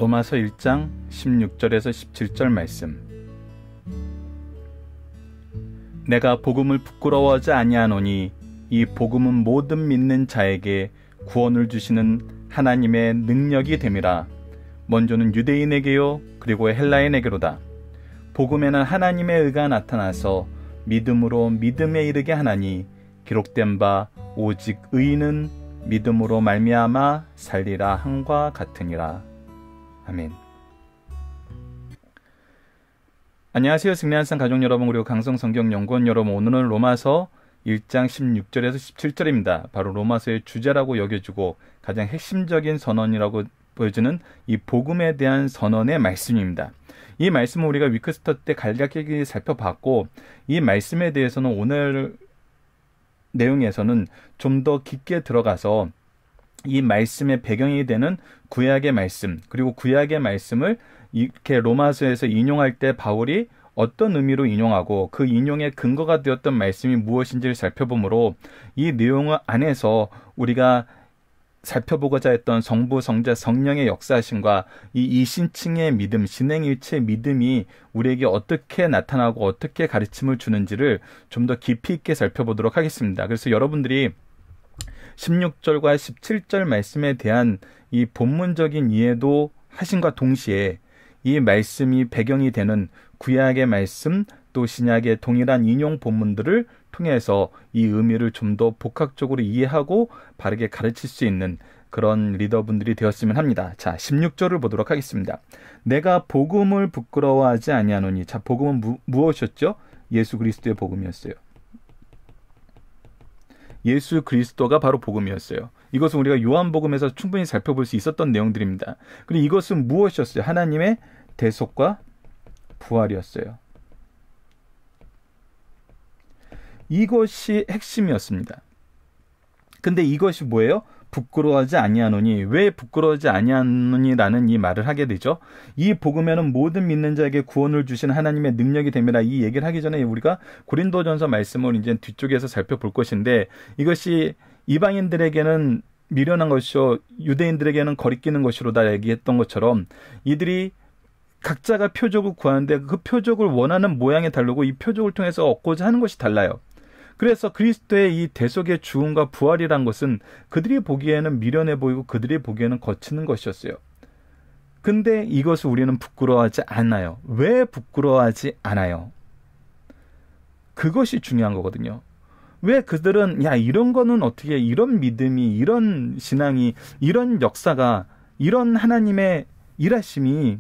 로마서 1장 16절에서 17절 말씀. 내가 복음을 부끄러워하지 아니하노니 이 복음은 모든 믿는 자에게 구원을 주시는 하나님의 능력이 됨이라. 먼저는 유대인에게요 그리고 헬라인에게로다. 복음에는 하나님의 의가 나타나서 믿음으로 믿음에 이르게 하나니 기록된 바 오직 의인은 믿음으로 말미암아 살리라 함과 같으니라. 아멘. 안녕하세요. 승리한산 가족 여러분, 그리고 강성성경연구원 여러분. 오늘은 로마서 1장 16절에서 17절입니다. 바로 로마서의 주제라고 여겨지고 가장 핵심적인 선언이라고 보여지는 이 복음에 대한 선언의 말씀입니다. 이 말씀은 우리가 위크스터 때 간략하게 살펴봤고, 이 말씀에 대해서는 오늘 내용에서는 좀 더 깊게 들어가서 이 말씀의 배경이 되는 구약의 말씀, 그리고 구약의 말씀을 이렇게 로마서에서 인용할 때 바울이 어떤 의미로 인용하고 그 인용의 근거가 되었던 말씀이 무엇인지를 살펴보므로 이 내용 안에서 우리가 살펴보고자 했던 성부, 성자, 성령의 역사하심과 이 이신칭의 믿음, 신행일체의 믿음이 우리에게 어떻게 나타나고 어떻게 가르침을 주는지를 좀 더 깊이 있게 살펴보도록 하겠습니다. 그래서 여러분들이 16절과 17절 말씀에 대한 이 본문적인 이해도 하심과 동시에 이 말씀이 배경이 되는 구약의 말씀 또 신약의 동일한 인용 본문들을 통해서 이 의미를 좀 더 복합적으로 이해하고 바르게 가르칠 수 있는 그런 리더분들이 되었으면 합니다. 자, 16절을 보도록 하겠습니다. 내가 복음을 부끄러워하지 아니하노니. 자, 복음은 무엇이었죠? 예수 그리스도의 복음이었어요. 예수 그리스도가 바로 복음이었어요. 이것은 우리가 요한복음에서 충분히 살펴볼 수 있었던 내용들입니다. 그리고 이것은 무엇이었어요? 하나님의 대속과 부활이었어요. 이것이 핵심이었습니다. 근데 이것이 뭐예요? 부끄러워하지 아니하노니. 왜 부끄러워하지 아니하노니라는 이 말을 하게 되죠? 이 복음에는 모든 믿는 자에게 구원을 주신 하나님의 능력이 됨이라. 이 얘기를 하기 전에 우리가 고린도전서 말씀을 이제 뒤쪽에서 살펴볼 것인데, 이것이 이방인들에게는 미련한 것이요 유대인들에게는 거리끼는 것이로다 얘기했던 것처럼 이들이 각자가 표적을 구하는데 그 표적을 원하는 모양이 다르고 이 표적을 통해서 얻고자 하는 것이 달라요. 그래서 그리스도의 이 대속의 죽음과 부활이란 것은 그들이 보기에는 미련해 보이고 그들이 보기에는 거치는 것이었어요. 근데 이것을 우리는 부끄러워하지 않아요. 왜 부끄러워하지 않아요? 그것이 중요한 거거든요. 왜 그들은 이런 거는 어떻게, 이런 믿음이, 이런 신앙이, 이런 역사가, 이런 하나님의 일하심이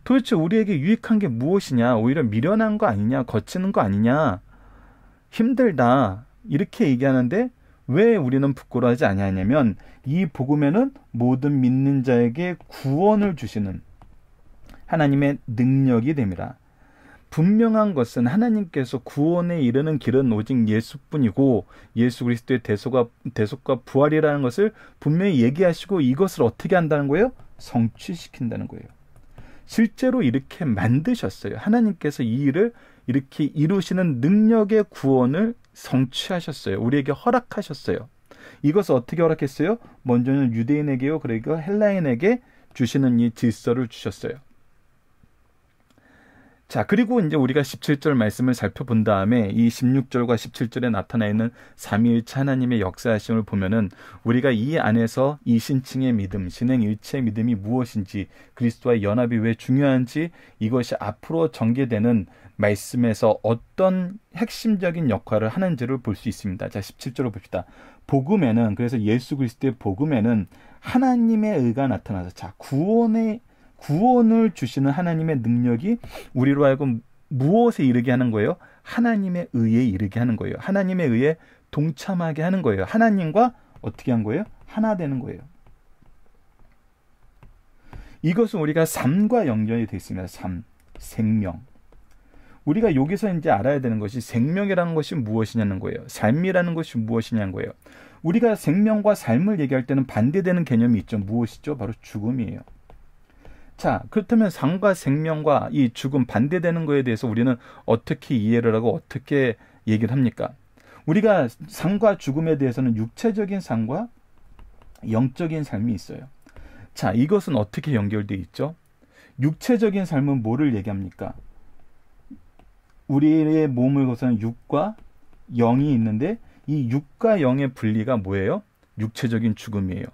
도대체 우리에게 유익한 게 무엇이냐, 오히려 미련한 거 아니냐, 거치는 거 아니냐, 힘들다 이렇게 얘기하는데 왜 우리는 부끄러워하지 아니하냐면, 이 복음에는 모든 믿는 자에게 구원을 주시는 하나님의 능력이 됨이라. 분명한 것은 하나님께서 구원에 이르는 길은 오직 예수뿐이고 예수 그리스도의 대속과 부활이라는 것을 분명히 얘기하시고 이것을 어떻게 한다는 거예요? 성취시킨다는 거예요. 실제로 이렇게 만드셨어요. 하나님께서 이 일을 이렇게 이루시는 능력의 구원을 성취하셨어요. 우리에게 허락하셨어요. 이것을 어떻게 허락했어요? 먼저는 유대인에게요 그리고 헬라인에게 주시는 이 질서를 주셨어요. 자, 그리고 이제 우리가 17절 말씀을 살펴본 다음에 이 16절과 17절에 나타나 있는 삼위일체 하나님의 역사하심을 보면은 우리가 이 안에서 이신칭의 믿음, 신행일체의 믿음이 무엇인지, 그리스도와의 연합이 왜 중요한지, 이것이 앞으로 전개되는 말씀에서 어떤 핵심적인 역할을 하는지를 볼 수 있습니다. 자, 17절을 봅시다. 복음에는, 그래서 예수 그리스도의 복음에는 하나님의 의가 나타나서, 자, 구원을 주시는 하나님의 능력이 우리로 하여금 무엇에 이르게 하는 거예요? 하나님의 의에 이르게 하는 거예요. 하나님의 의에 동참하게 하는 거예요. 하나님과 어떻게 한 거예요? 하나 되는 거예요. 이것은 우리가 삶과 연결이 되어 있습니다. 삶, 생명. 우리가 여기서 이제 알아야 되는 것이 생명이라는 것이 무엇이냐는 거예요. 삶이라는 것이 무엇이냐는 거예요. 우리가 생명과 삶을 얘기할 때는 반대되는 개념이 있죠. 무엇이죠? 바로 죽음이에요. 자, 그렇다면 삶과 생명과 이 죽음, 반대되는 거에 대해서 우리는 어떻게 이해를 하고 어떻게 얘기를 합니까? 우리가 삶과 죽음에 대해서는 육체적인 삶과 영적인 삶이 있어요. 자, 이것은 어떻게 연결되어 있죠? 육체적인 삶은 뭐를 얘기합니까? 우리의 몸을 거스는 육과 영이 있는데 이 육과 영의 분리가 뭐예요? 육체적인 죽음이에요.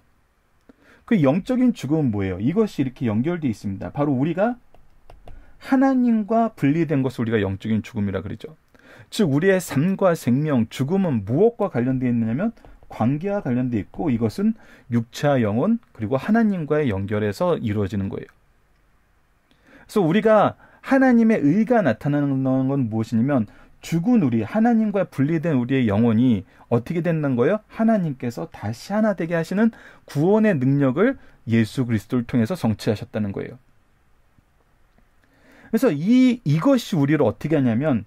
그 영적인 죽음은 뭐예요? 이것이 이렇게 연결되어 있습니다. 바로 우리가 하나님과 분리된 것을 우리가 영적인 죽음이라 그러죠. 즉 우리의 삶과 생명, 죽음은 무엇과 관련되어 있느냐면 관계와 관련되어 있고 이것은 육체와 영혼 그리고 하나님과의 연결해서 이루어지는 거예요. 그래서 우리가 하나님의 의가 나타나는 건 무엇이냐면 죽은 우리, 하나님과 분리된 우리의 영혼이 어떻게 된다는 거예요? 하나님께서 다시 하나 되게 하시는 구원의 능력을 예수 그리스도를 통해서 성취하셨다는 거예요. 그래서 이것이 우리를 어떻게 하냐면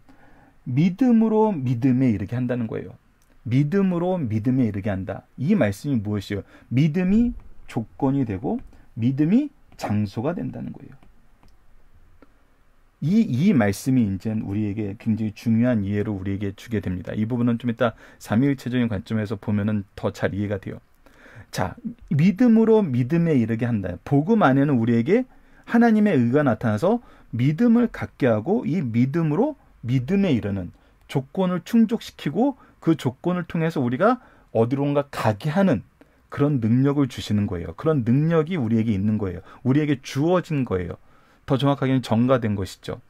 믿음으로 믿음에 이르게 한다는 거예요. 믿음으로 믿음에 이르게 한다. 이 말씀이 무엇이에요? 믿음이 조건이 되고 믿음이 장소가 된다는 거예요. 이 말씀이 이제 우리에게 굉장히 중요한 이해를 우리에게 주게 됩니다. 이 부분은 좀 이따 삼위일체적인 관점에서 보면은 더 잘 이해가 돼요. 자, 믿음으로 믿음에 이르게 한다. 복음 안에는 우리에게 하나님의 의가 나타나서 믿음을 갖게 하고 이 믿음으로 믿음에 이르는 조건을 충족시키고 그 조건을 통해서 우리가 어디론가 가게 하는 그런 능력을 주시는 거예요. 그런 능력이 우리에게 있는 거예요. 우리에게 주어진 거예요. 더 정확하게는 전가된 것이죠.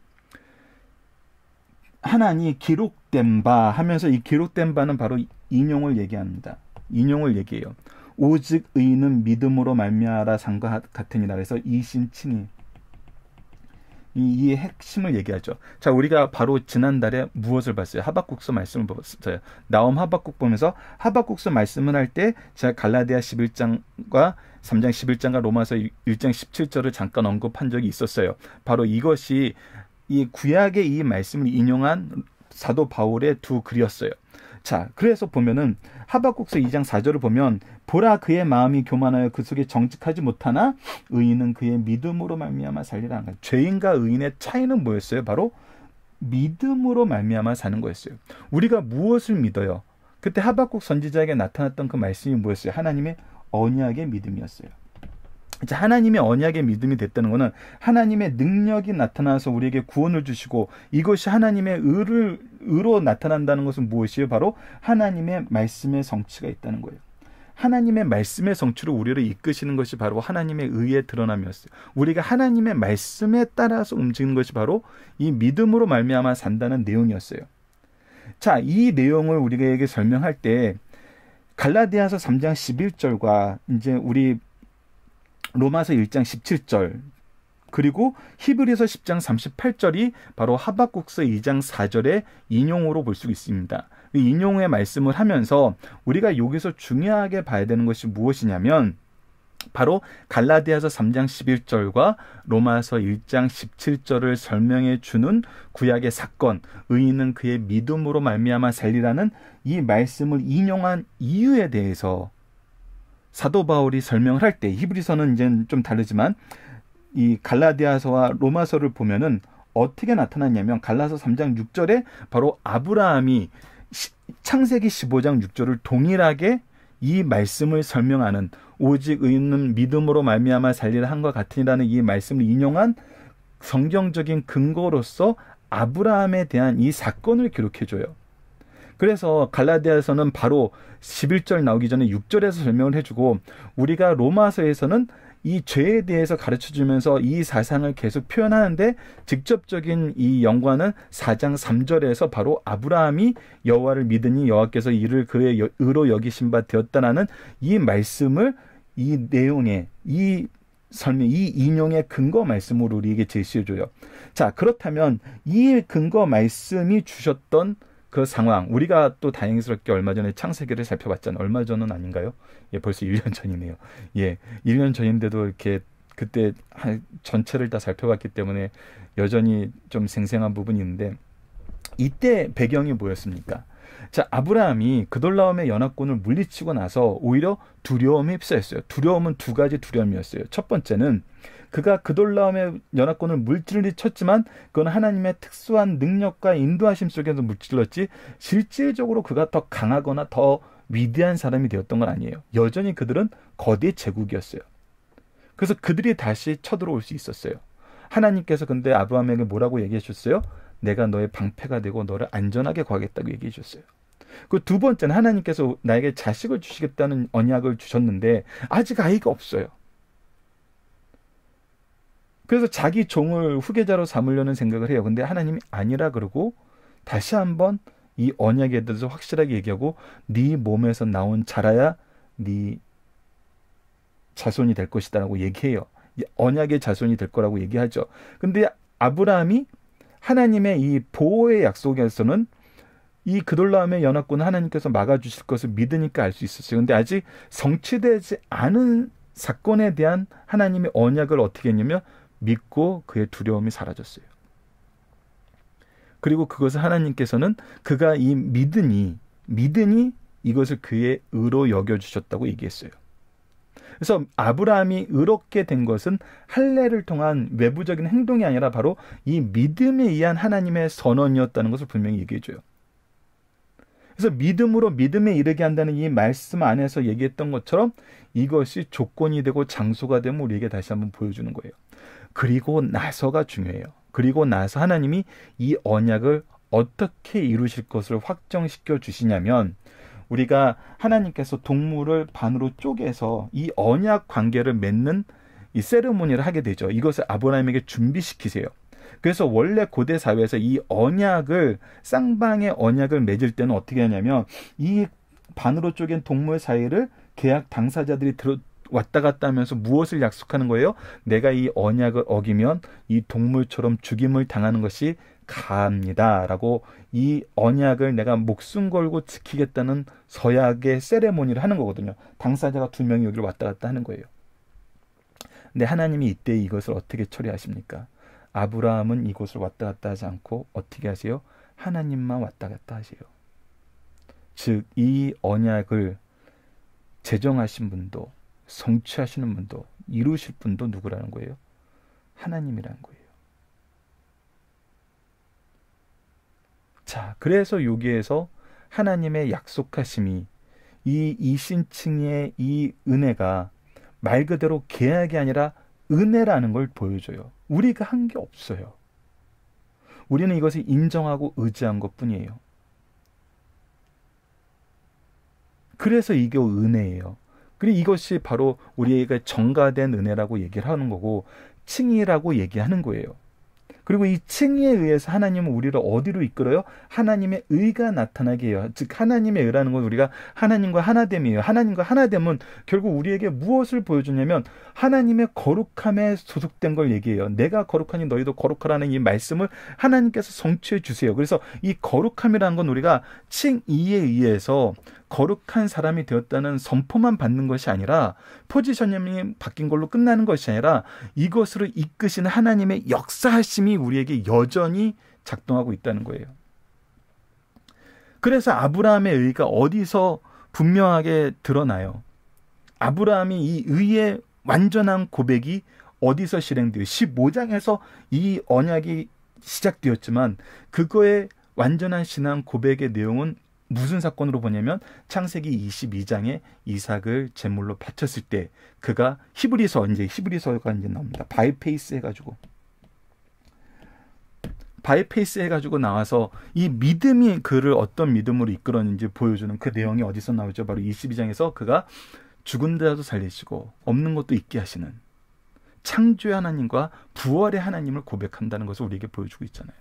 하나니 기록된 바 하면서 이 기록된 바는 바로 인용을 얘기합니다. 인용을 얘기해요. 오직 의인은 믿음으로 말미암아 산과 같으니라. 그래서 이신친이 이 핵심을 얘기하죠. 자, 우리가 바로 지난달에 무엇을 봤어요? 하박국서 말씀을 봤어요. 나옴 하박국 보면서 하박국서 말씀을 할 때 제가 갈라디아 11장과 3장 11장과 로마서 1장 17절을 잠깐 언급한 적이 있었어요. 바로 이것이 이 구약의 이 말씀을 인용한 사도 바울의 두 글이었어요. 자, 그래서 보면은 하박국서 2장 4절을 보면 보라 그의 마음이 교만하여 그 속에 정직하지 못하나 의인은 그의 믿음으로 말미암아 살리라. 죄인과 의인의 차이는 뭐였어요? 바로 믿음으로 말미암아 사는 거였어요. 우리가 무엇을 믿어요? 그때 하박국 선지자에게 나타났던 그 말씀이 뭐였어요? 하나님의 언약의 믿음이었어요. 자, 하나님의 언약의 믿음이 됐다는 것은 하나님의 능력이 나타나서 우리에게 구원을 주시고 이것이 하나님의 의로 나타난다는 것은 무엇이에요? 바로 하나님의 말씀의 성취가 있다는 거예요. 하나님의 말씀의 성취로 우리를 이끄시는 것이 바로 하나님의 의의 드러남이었어요. 우리가 하나님의 말씀에 따라서 움직이는 것이 바로 이 믿음으로 말미암아 산다는 내용이었어요. 자, 이 내용을 우리에게 설명할 때 갈라디아서 3장 11절과 이제 우리 로마서 1장 17절 그리고 히브리서 10장 38절이 바로 하박국서 2장 4절의 인용으로 볼 수 있습니다. 이 인용의 말씀을 하면서 우리가 여기서 중요하게 봐야 되는 것이 무엇이냐면 바로 갈라디아서 3장 11절과 로마서 1장 17절을 설명해 주는 구약의 사건, 의인은 그의 믿음으로 말미암아 살리라는 이 말씀을 인용한 이유에 대해서 사도 바울이 설명을 할 때 히브리서는 이제 좀 다르지만 이 갈라디아서와 로마서를 보면은 어떻게 나타났냐면 갈라서 3장 6절에 바로 아브라함이 창세기 15장 6절을 동일하게 이 말씀을 설명하는 오직 의인은 믿음으로 말미암아 살리라 한과 같으니라는 이 말씀을 인용한 성경적인 근거로서 아브라함에 대한 이 사건을 기록해줘요. 그래서 갈라디아서는 바로 11절 나오기 전에 6절에서 설명을 해주고 우리가 로마서에서는 이 죄에 대해서 가르쳐주면서 이 사상을 계속 표현하는데 직접적인 이 연관은 4장 3절에서 바로 아브라함이 여호와를 믿으니 여호와께서 이를 그의 의로 여기신 바 되었다라는 이 말씀을 이 내용의 이 설명, 이 인용의 근거 말씀으로 우리에게 제시해줘요. 자, 그렇다면 이 근거 말씀이 주셨던 그 상황, 우리가 또 다행스럽게 얼마 전에 창세기를 살펴봤잖아요. 얼마 전은 아닌가요? 예, 벌써 1년 전이네요. 예, 1년 전인데도 이렇게 그때 전체를 다 살펴봤기 때문에 여전히 좀 생생한 부분이 있는데 이때 배경이 뭐였습니까? 자, 아브라함이 그돌라움의 연합군을 물리치고 나서 오히려 두려움에 휩싸였어요. 두려움은 두 가지 두려움이었어요. 첫 번째는 그가 그돌라움의 연합군을 물질쳤지만 그건 하나님의 특수한 능력과 인도하심 속에서 물질렀지 실질적으로 그가 더 강하거나 더 위대한 사람이 되었던 건 아니에요. 여전히 그들은 거대 제국이었어요. 그래서 그들이 다시 쳐들어올 수 있었어요. 하나님께서 근데 아브라함에게 뭐라고 얘기해 주셨어요? 내가 너의 방패가 되고 너를 안전하게 구하겠다고 얘기해 주셨어요. 그 두 번째는 하나님께서 나에게 자식을 주시겠다는 언약을 주셨는데 아직 아이가 없어요. 그래서 자기 종을 후계자로 삼으려는 생각을 해요. 근데 하나님이 아니라 그러고 다시 한번 이 언약에 대해서 확실하게 얘기하고 네 몸에서 나온 자라야 네 자손이 될 것이다라고 얘기해요. 언약의 자손이 될 거라고 얘기하죠. 근데 아브라함이 하나님의 이 보호의 약속에서는 이 그돌라움의 연합군을 하나님께서 막아주실 것을 믿으니까 알 수 있었어요. 근데 아직 성취되지 않은 사건에 대한 하나님의 언약을 어떻게 했냐면 믿고 그의 두려움이 사라졌어요. 그리고 그것을 하나님께서는 그가 이 믿으니 이것을 그의 의로 여겨주셨다고 얘기했어요. 그래서 아브라함이 의롭게 된 것은 할례를 통한 외부적인 행동이 아니라 바로 이 믿음에 의한 하나님의 선언이었다는 것을 분명히 얘기해줘요. 그래서 믿음으로 믿음에 이르게 한다는 이 말씀 안에서 얘기했던 것처럼 이것이 조건이 되고 장소가 되면 우리에게 다시 한번 보여주는 거예요. 그리고 나서가 중요해요. 그리고 나서 하나님이 이 언약을 어떻게 이루실 것을 확정시켜 주시냐면 우리가 하나님께서 동물을 반으로 쪼개서 이 언약 관계를 맺는 이 세레모니를 하게 되죠. 이것을 아브라함에게 준비시키세요. 그래서 원래 고대 사회에서 이 언약을 쌍방의 언약을 맺을 때는 어떻게 하냐면 이 반으로 쪼갠 동물 사이를 계약 당사자들이 왔다 갔다 하면서 무엇을 약속하는 거예요? 내가 이 언약을 어기면 이 동물처럼 죽임을 당하는 것이 가합니다. 라고 이 언약을 내가 목숨 걸고 지키겠다는 서약의 세레모니를 하는 거거든요. 당사자가 2명이 여기를 왔다 갔다 하는 거예요. 근데 하나님이 이때 이것을 어떻게 처리하십니까? 아브라함은 이곳을 왔다 갔다 하지 않고 어떻게 하세요? 하나님만 왔다 갔다 하세요. 즉, 이 언약을 제정하신 분도 성취하시는 분도 이루실 분도 누구라는 거예요? 하나님이라는 거예요. 자, 그래서 여기에서 하나님의 약속하심이 이 이신칭의 이 은혜가 말 그대로 계약이 아니라 은혜라는 걸 보여줘요. 우리가 한 게 없어요. 우리는 이것을 인정하고 의지한 것뿐이에요. 그래서 이게 은혜예요. 그리고 이것이 바로 우리에게 전가된 은혜라고 얘기를 하는 거고 칭의라고 얘기하는 거예요. 그리고 이 칭의에 의해서 하나님은 우리를 어디로 이끌어요? 하나님의 의가 나타나게 해요. 즉 하나님의 의라는 건 우리가 하나님과 하나됨이에요. 하나님과 하나됨은 결국 우리에게 무엇을 보여주냐면 하나님의 거룩함에 소속된 걸 얘기해요. 내가 거룩하니 너희도 거룩하라는 이 말씀을 하나님께서 성취해 주세요. 그래서 이 거룩함이라는 건 우리가 칭의에 의해서 거룩한 사람이 되었다는 선포만 받는 것이 아니라 포지셔닝이 바뀐 걸로 끝나는 것이 아니라 이것으로 이끄시는 하나님의 역사하심이 우리에게 여전히 작동하고 있다는 거예요. 그래서 아브라함의 의가 어디서 분명하게 드러나요? 아브라함이 이 의의 완전한 고백이 어디서 실행돼요? 15장에서 이 언약이 시작되었지만 그거의 완전한 신앙 고백의 내용은 무슨 사건으로 보냐면 창세기 22장에 이삭을 제물로 바쳤을 때 그가 히브리서가 이제 나옵니다. 바이페이스 해가지고 나와서 이 믿음이 그를 어떤 믿음으로 이끌었는지 보여주는 그 내용이 어디서 나오죠? 바로 22장에서 그가 죽은 자도 살리시고 없는 것도 있게 하시는 창조의 하나님과 부활의 하나님을 고백한다는 것을 우리에게 보여주고 있잖아요.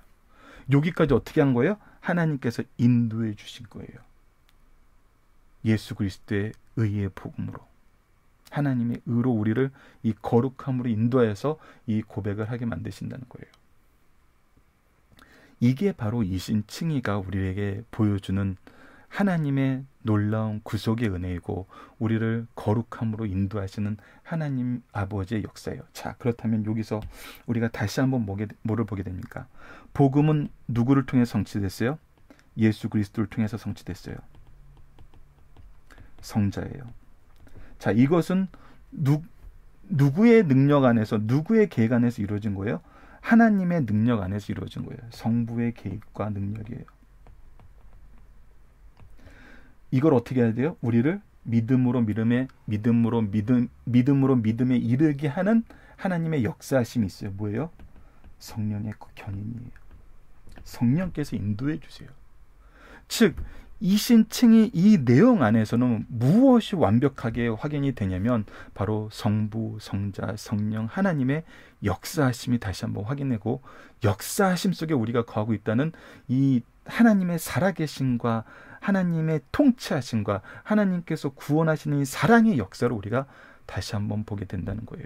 여기까지 어떻게 한 거예요? 하나님께서 인도해 주신 거예요. 예수 그리스도의 의의 복음으로 하나님의 의로 우리를 이 거룩함으로 인도해서 이 고백을 하게 만드신다는 거예요. 이게 바로 이신칭의가 우리에게 보여주는 하나님의 놀라운 구속의 은혜이고 우리를 거룩함으로 인도하시는 하나님 아버지의 역사예요. 자, 그렇다면 여기서 우리가 다시 한번 뭐를 보게 됩니까? 복음은 누구를 통해 성취됐어요? 예수 그리스도를 통해서 성취됐어요. 성자예요. 자, 이것은 누구의 능력 안에서 누구의 계획 안에서 이루어진 거예요? 하나님의 능력 안에서 이루어진 거예요. 성부의 계획과 능력이에요. 이걸 어떻게 해야 돼요? 우리를 믿음으로 믿음에 이르게 하는 하나님의 역사하심이 있어요. 뭐예요? 성령의 견인이에요. 성령께서 인도해 주세요. 즉, 이 신칭이 이 내용 안에서는 무엇이 완벽하게 확인이 되냐면 바로 성부, 성자, 성령 하나님의 역사하심이 다시 한번 확인되고, 역사하심 속에 우리가 거하고 있다는 이 하나님의 살아계심과 하나님의 통치하심과 하나님께서 구원하시는 이 사랑의 역사를 우리가 다시 한번 보게 된다는 거예요.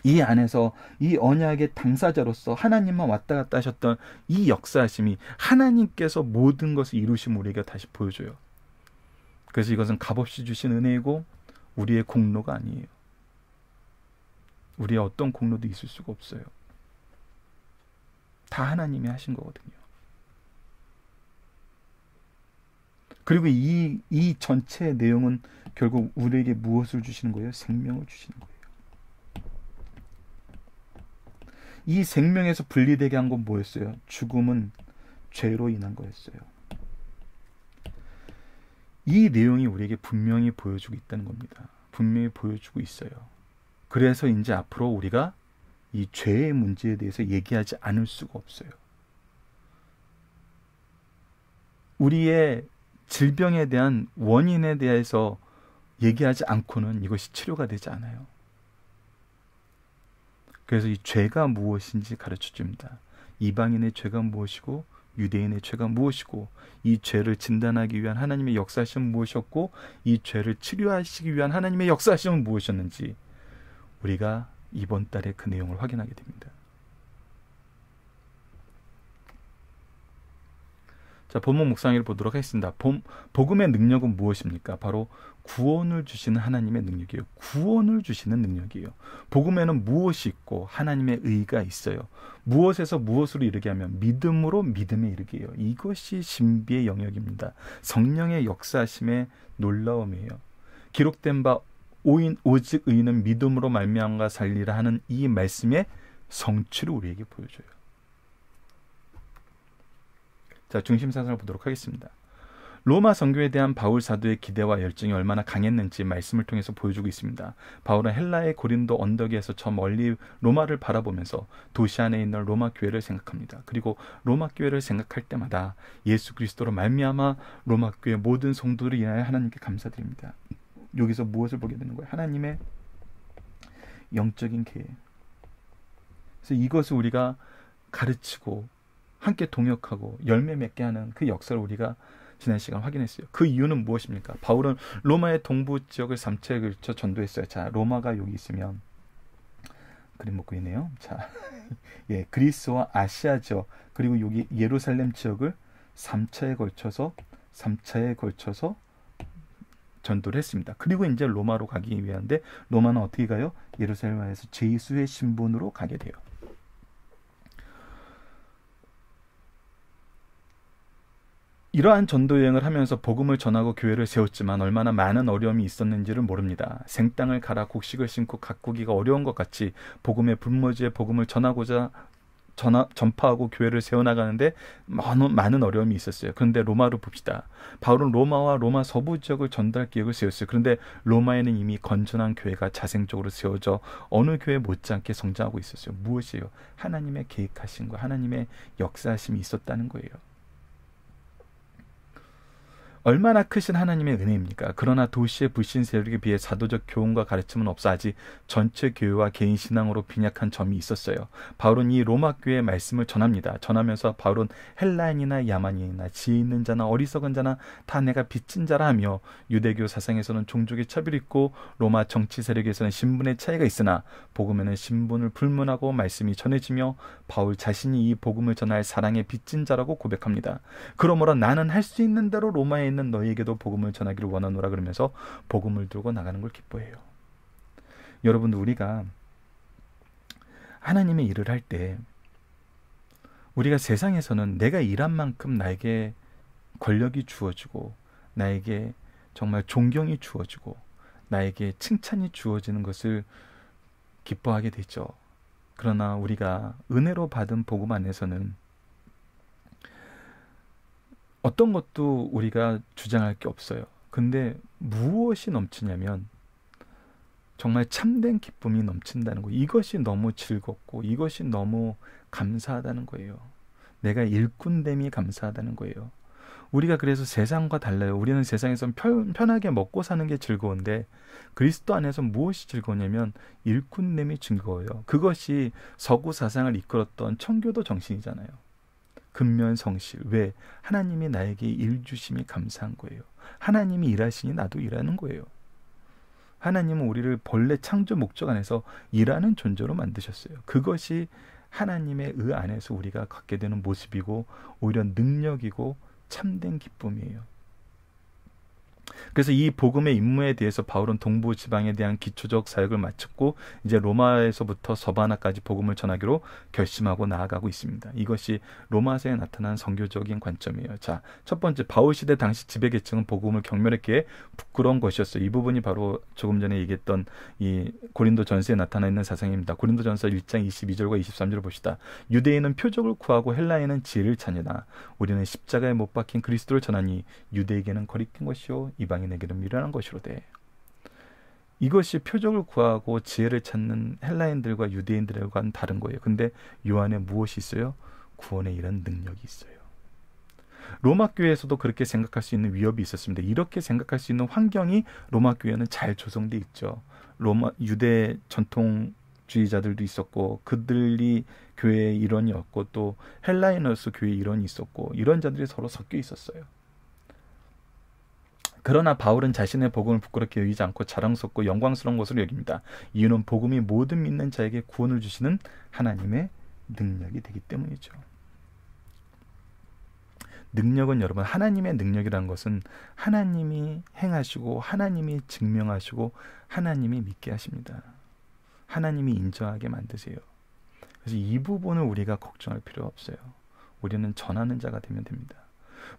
이 안에서 이 언약의 당사자로서 하나님만 왔다 갔다 하셨던 이 역사하심이 하나님께서 모든 것을 이루심 우리에게 다시 보여줘요. 그래서 이것은 값없이 주신 은혜이고 우리의 공로가 아니에요. 우리의 어떤 공로도 있을 수가 없어요. 다 하나님이 하신 거거든요. 그리고 이 전체의 내용은 결국 우리에게 무엇을 주시는 거예요? 생명을 주시는 거예요. 이 생명에서 분리되게 한 건 뭐였어요? 죽음은 죄로 인한 거였어요. 이 내용이 우리에게 분명히 보여주고 있다는 겁니다. 분명히 보여주고 있어요. 그래서 이제 앞으로 우리가 이 죄의 문제에 대해서 얘기하지 않을 수가 없어요. 우리의 질병에 대한 원인에 대해서 얘기하지 않고는 이것이 치료가 되지 않아요. 그래서 이 죄가 무엇인지 가르쳐 줍니다. 이방인의 죄가 무엇이고 유대인의 죄가 무엇이고 이 죄를 진단하기 위한 하나님의 역사하심은 무엇이었고 이 죄를 치료하시기 위한 하나님의 역사하심은 무엇이었는지 우리가 이번 달에 그 내용을 확인하게 됩니다. 자, 본문 묵상을 보도록 하겠습니다. 복음의 능력은 무엇입니까? 바로 구원을 주시는 하나님의 능력이에요. 구원을 주시는 능력이에요. 복음에는 무엇이 있고 하나님의 의가 있어요. 무엇에서 무엇으로 이르게 하면 믿음으로 믿음에 이르게 해요. 이것이 신비의 영역입니다. 성령의 역사하심의 놀라움이에요. 기록된 바 오직 의인은 믿음으로 말미암아 살리라 하는 이 말씀의 성취를 우리에게 보여줘요. 자, 중심사상을 보도록 하겠습니다. 로마 선교에 대한 바울 사도의 기대와 열정이 얼마나 강했는지 말씀을 통해서 보여주고 있습니다. 바울은 헬라의 고린도 언덕에서 저 멀리 로마를 바라보면서 도시 안에 있는 로마 교회를 생각합니다. 그리고 로마 교회를 생각할 때마다 예수 그리스도로 말미암아 로마 교회 모든 성도들을 인하여 하나님께 감사드립니다. 여기서 무엇을 보게 되는 거예요? 하나님의 영적인 계획. 그래서 이것을 우리가 가르치고 함께 동역하고 열매 맺게 하는 그 역사를 우리가 지난 시간 확인했어요. 그 이유는 무엇입니까? 바울은 로마의 동부 지역을 3차에 걸쳐 전도했어요. 자, 로마가 여기 있으면 그림 못 그리네요. 자, 예, 그리스와 아시아 지역 그리고 여기 예루살렘 지역을 3차에 걸쳐서 전도를 했습니다. 그리고 이제 로마로 가기 위한데 로마는 어떻게 가요? 예루살렘에서 제수의 신분으로 가게 돼요. 이러한 전도 여행을 하면서 복음을 전하고 교회를 세웠지만 얼마나 많은 어려움이 있었는지를 모릅니다. 생땅을 갈아 곡식을 심고 가꾸기가 어려운 것 같이 복음의 분모지에 복음을 전파하고 교회를 세워나가는데 많은 어려움이 있었어요. 그런데 로마로 봅시다. 바울은 로마와 로마 서부 지역을 전도할 계획을 세웠어요. 그런데 로마에는 이미 건전한 교회가 자생적으로 세워져 어느 교회 못지않게 성장하고 있었어요. 무엇이에요? 하나님의 계획하심과 하나님의 역사하심이 있었다는 거예요. 얼마나 크신 하나님의 은혜입니까? 그러나 도시의 불신 세력에 비해 사도적 교훈과 가르침은 없어 아직 전체 교회와 개인 신앙으로 빈약한 점이 있었어요. 바울은 이 로마 교회의 말씀을 전합니다. 전하면서 바울은 헬라인이나 야만인이나 지혜 있는 자나 어리석은 자나 다 내가 빚진 자라 하며 유대교 사상에서는 종족의 차별이 있고 로마 정치 세력에서는 신분의 차이가 있으나 복음에는 신분을 불문하고 말씀이 전해지며 바울 자신이 이 복음을 전할 사랑의 빚진 자라고 고백합니다. 그러므로 나는 할 수 있는 대로 로마에 있는 너희에게도 복음을 전하기를 원하노라 그러면서 복음을 들고 나가는 걸 기뻐해요. 여러분들, 우리가 하나님의 일을 할 때 우리가 세상에서는 내가 일한 만큼 나에게 권력이 주어지고 나에게 정말 존경이 주어지고 나에게 칭찬이 주어지는 것을 기뻐하게 되죠. 그러나 우리가 은혜로 받은 복음 안에서는 어떤 것도 우리가 주장할 게 없어요. 근데 무엇이 넘치냐면 정말 참된 기쁨이 넘친다는 거. 이것이 너무 즐겁고 이것이 너무 감사하다는 거예요. 내가 일꾼됨이 감사하다는 거예요. 우리가 그래서 세상과 달라요. 우리는 세상에서 편하게 먹고 사는 게 즐거운데 그리스도 안에서 무엇이 즐거우냐면 일꾼됨이 즐거워요. 그것이 서구 사상을 이끌었던 청교도 정신이잖아요. 근면성실. 왜? 하나님이 나에게 일 주심이 감사한 거예요. 하나님이 일하시니 나도 일하는 거예요. 하나님은 우리를 본래 창조 목적 안에서 일하는 존재로 만드셨어요. 그것이 하나님의 안에서 우리가 갖게 되는 모습이고 오히려 능력이고 참된 기쁨이에요. 그래서 이 복음의 임무에 대해서 바울은 동부 지방에 대한 기초적 사역을 마쳤고 이제 로마에서부터 서바나까지 복음을 전하기로 결심하고 나아가고 있습니다. 이것이 로마서에 나타난 선교적인 관점이에요. 자, 첫 번째, 바울 시대 당시 지배계층은 복음을 경멸했기에 부끄러운 것이었어요. 이 부분이 바로 조금 전에 얘기했던 이 고린도 전서에 나타나 있는 사상입니다. 고린도 전서 1장 22절과 23절을 봅시다. 유대인은 표적을 구하고 헬라인은 지혜를 찾으나 우리는 십자가에 못 박힌 그리스도를 전하니 유대에게는 거리낀 것이요 이방인에게는 미련한 것이로되. 이것이 표적을 구하고 지혜를 찾는 헬라인들과 유대인들과는 다른 거예요. 근데 요 안에 무엇이 있어요? 구원의 이런 능력이 있어요. 로마 교회에서도 그렇게 생각할 수 있는 위협이 있었습니다. 이렇게 생각할 수 있는 환경이 로마 교회는 잘 조성돼 있죠. 로마 유대 전통주의자들도 있었고 그들이 교회의 일원이었고 또 헬라인으로서 교회의 일원이 있었고 이런 자들이 서로 섞여 있었어요. 그러나 바울은 자신의 복음을 부끄럽게 여기지 않고 자랑스럽고 영광스러운 것으로 여깁니다. 이유는 복음이 모든 믿는 자에게 구원을 주시는 하나님의 능력이 되기 때문이죠. 능력은 여러분, 하나님의 능력이라는 것은 하나님이 행하시고 하나님이 증명하시고 하나님이 믿게 하십니다. 하나님이 인정하게 만드세요. 그래서 이 부분을 우리가 걱정할 필요가 없어요. 우리는 전하는 자가 되면 됩니다.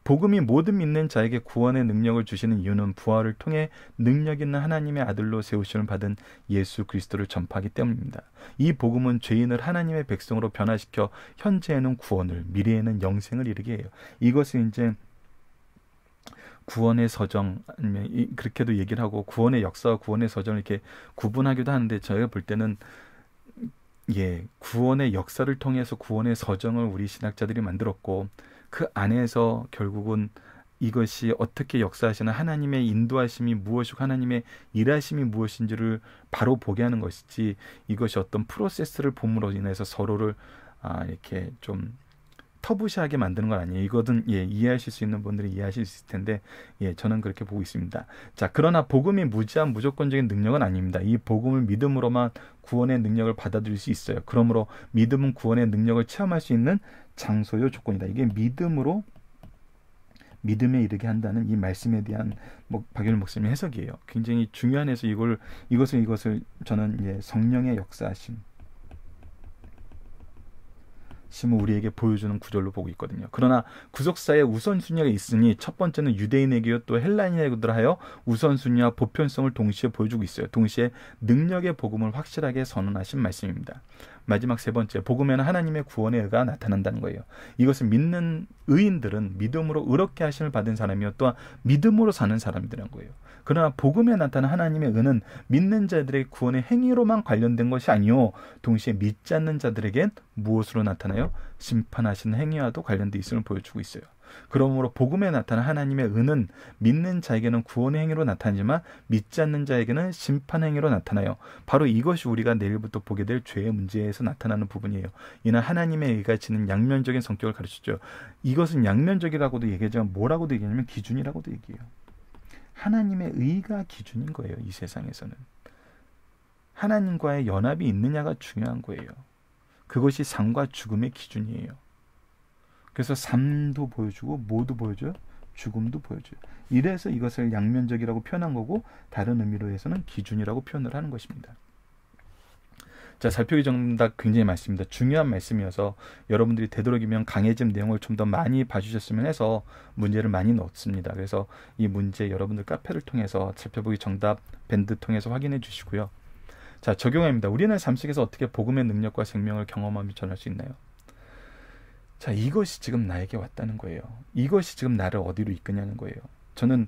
복음이 모든 믿는 자에게 구원의 능력을 주시는 이유는 부활을 통해 능력 있는 하나님의 아들로 세우심을 받은 예수 그리스도를 전파하기 때문입니다. 이 복음은 죄인을 하나님의 백성으로 변화시켜 현재에는 구원을, 미래에는 영생을 이루게 해요. 이것은 이제 구원의 서정, 아니면 그렇게도 얘기를 하고 구원의 역사와 구원의 서정을 이렇게 구분하기도 하는데 저희가 볼 때는 구원의 역사를 통해서 구원의 서정을 우리 신학자들이 만들었고 그 안에서 결국은 이것이 어떻게 역사하시는 하나님의 인도하심이 무엇이고 하나님의 일하심이 무엇인지를 바로 보게 하는 것이지 이것이 어떤 프로세스를 봄으로 인해서 서로를 이렇게 좀 터부시하게 만드는 건 아니에요. 이거든 이해하실 수 있는 분들이 이해하실 수 있을 텐데 저는 그렇게 보고 있습니다. 자, 그러나 복음이 무지한 무조건적인 능력은 아닙니다. 이 복음을 믿음으로만 구원의 능력을 받아들일 수 있어요. 그러므로 믿음은 구원의 능력을 체험할 수 있는 장소요 조건이다. 이게 믿음에 이르게 한다는 이 말씀에 대한 박윤일 목사님의 해석이에요. 굉장히 중요한 해서 이것을 저는 성령의 역사하심 심을 우리에게 보여주는 구절로 보고 있거든요. 그러나 구속사에 우선순위가 있으니 첫 번째는 유대인에게요 또 헬라인에게도 하여 우선순위와 보편성을 동시에 보여주고 있어요. 동시에 능력의 복음을 확실하게 선언하신 말씀입니다. 마지막 세 번째, 복음에는 하나님의 구원의 의가 나타난다는 거예요. 이것은 믿는 의인들은 믿음으로 의롭게 하심을 받은 사람이요 또한 믿음으로 사는 사람이라는 거예요. 그러나 복음에 나타난 하나님의 의는 믿는 자들의 구원의 행위로만 관련된 것이 아니요 동시에 믿지 않는 자들에겐 무엇으로 나타나요? 심판하시는 행위와도 관련되어 있음을 보여주고 있어요. 그러므로 복음에 나타난 하나님의 의는 믿는 자에게는 구원의 행위로 나타나지만 믿지 않는 자에게는 심판 행위로 나타나요. 바로 이것이 우리가 내일부터 보게 될 죄의 문제에서 나타나는 부분이에요. 이는 하나님의 의가 지닌 양면적인 성격을 가르치죠. 이것은 양면적이라고도 얘기하지만 뭐라고도 얘기하냐면 기준이라고도 얘기해요. 하나님의 의가 기준인 거예요. 이 세상에서는 하나님과의 연합이 있느냐가 중요한 거예요. 그것이 삶과 죽음의 기준이에요. 그래서 삶도 보여주고 뭐도 보여줘요? 죽음도 보여줘요. 이래서 이것을 양면적이라고 표현한 거고 다른 의미로 해서는 기준이라고 표현을 하는 것입니다. 자, 살펴기 정답 굉장히 많습니다. 중요한 말씀이어서 여러분들이 되도록이면 강해짐 내용을 좀 더 많이 봐주셨으면 해서 문제를 많이 넣었습니다. 그래서 이 문제 여러분들 카페를 통해서 살펴보기 정답 밴드 통해서 확인해 주시고요. 자, 적용합니다. 우리는 삶 속에서 어떻게 복음의 능력과 생명을 경험하며 전할 수 있나요? 자, 이것이 지금 나에게 왔다는 거예요. 이것이 지금 나를 어디로 이끄냐는 거예요. 저는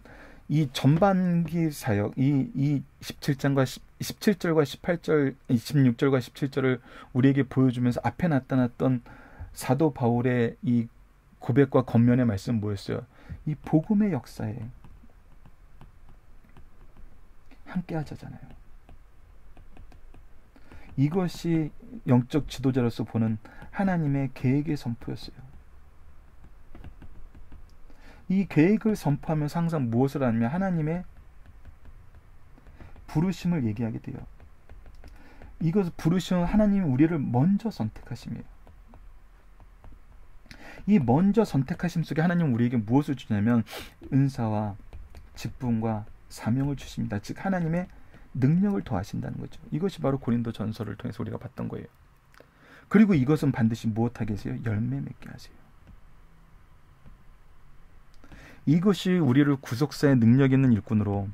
이 전반기 사역, 이 17장과 17절과 18절, 26절과 17절을 우리에게 보여주면서 앞에 나타났던 사도 바울의 이 고백과 겉면의 말씀은 뭐였어요? 이 복음의 역사에 함께 하자잖아요. 이것이 영적 지도자로서 보는 하나님의 계획의 선포였어요. 이 계획을 선포하면서 항상 무엇을 하냐면 하나님의 부르심을 얘기하게 돼요. 이것을 부르시면 하나님이 우리를 먼저 선택하심이에요. 이 먼저 선택하심 속에 하나님은 우리에게 무엇을 주냐면 은사와 직분과 사명을 주십니다. 즉 하나님의 능력을 더하신다는 거죠. 이것이 바로 고린도 전서를 통해서 우리가 봤던 거예요. 그리고 이것은 반드시 무엇하게 하세요? 열매 맺게 하세요. 이것이 우리를 구속사의 능력 있는 일꾼으로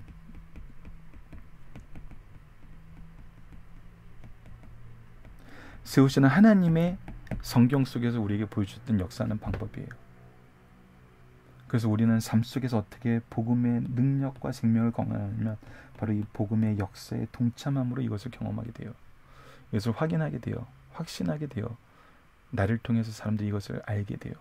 세우시는 하나님의 성경 속에서 우리에게 보여주셨던 역사하는 방법이에요. 그래서 우리는 삶 속에서 어떻게 복음의 능력과 생명을 경험하냐면 바로 이 복음의 역사에 동참함으로 이것을 경험하게 돼요. 이것을 확인하게 돼요. 확신하게 돼요. 나를 통해서 사람들이 이것을 알게 돼요.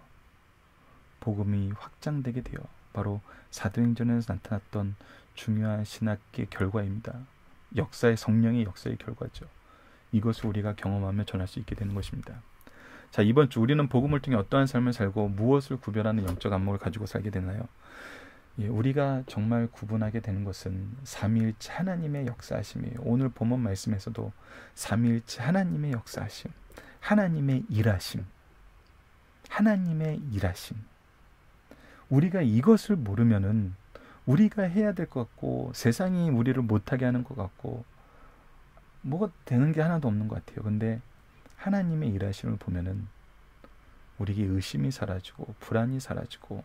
복음이 확장되게 돼요. 바로 사도행전에서 나타났던 중요한 신학의 결과입니다. 역사의 성령의 역사의 결과죠. 이것을 우리가 경험하며 전할 수 있게 되는 것입니다. 자, 이번 주 우리는 복음을 통해 어떠한 삶을 살고 무엇을 구별하는 영적 안목을 가지고 살게 되나요? 우리가 정말 구분하게 되는 것은 삼위일체 하나님의 역사하심이에요. 오늘 본문 말씀에서도 삼위일체 하나님의 역사하심, 하나님의 일하심, 하나님의 일하심. 우리가 이것을 모르면은 우리가 해야 될 것 같고 세상이 우리를 못하게 하는 것 같고 뭐가 되는 게 하나도 없는 것 같아요. 근데 하나님의 일하심을 보면은 우리에게 의심이 사라지고 불안이 사라지고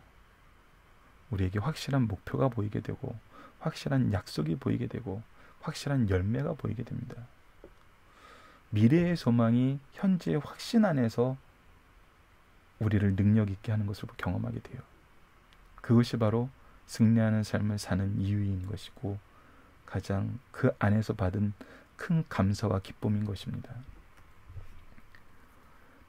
우리에게 확실한 목표가 보이게 되고 확실한 약속이 보이게 되고 확실한 열매가 보이게 됩니다. 미래의 소망이 현재의 확신 안에서 우리를 능력 있게 하는 것을 경험하게 돼요. 그것이 바로 승리하는 삶을 사는 이유인 것이고 가장 그 안에서 받은 큰 감사와 기쁨인 것입니다.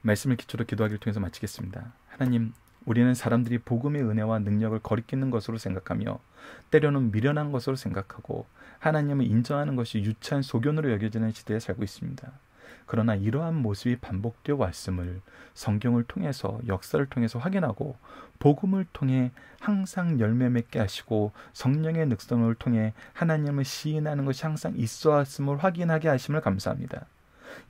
말씀을 기초로 기도하기를 통해서 마치겠습니다. 하나님, 우리는 사람들이 복음의 은혜와 능력을 거리끼는 것으로 생각하며 때로는 미련한 것으로 생각하고 하나님을 인정하는 것이 유치한 소견으로 여겨지는 시대에 살고 있습니다. 그러나 이러한 모습이 반복되어 왔음을 성경을 통해서 역사를 통해서 확인하고 복음을 통해 항상 열매 맺게 하시고 성령의 늑성을 통해 하나님을 시인하는 것이 항상 있어 왔음을 확인하게 하심을 감사합니다.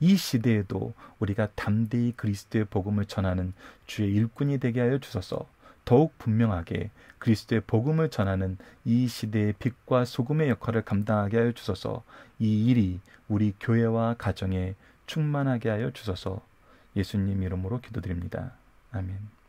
이 시대에도 우리가 담대히 그리스도의 복음을 전하는 주의 일꾼이 되게 하여 주소서. 더욱 분명하게 그리스도의 복음을 전하는 이 시대의 빛과 소금의 역할을 감당하게 하여 주소서. 이 일이 우리 교회와 가정에 충만하게 하여 주소서. 예수님 이름으로 기도드립니다. 아멘.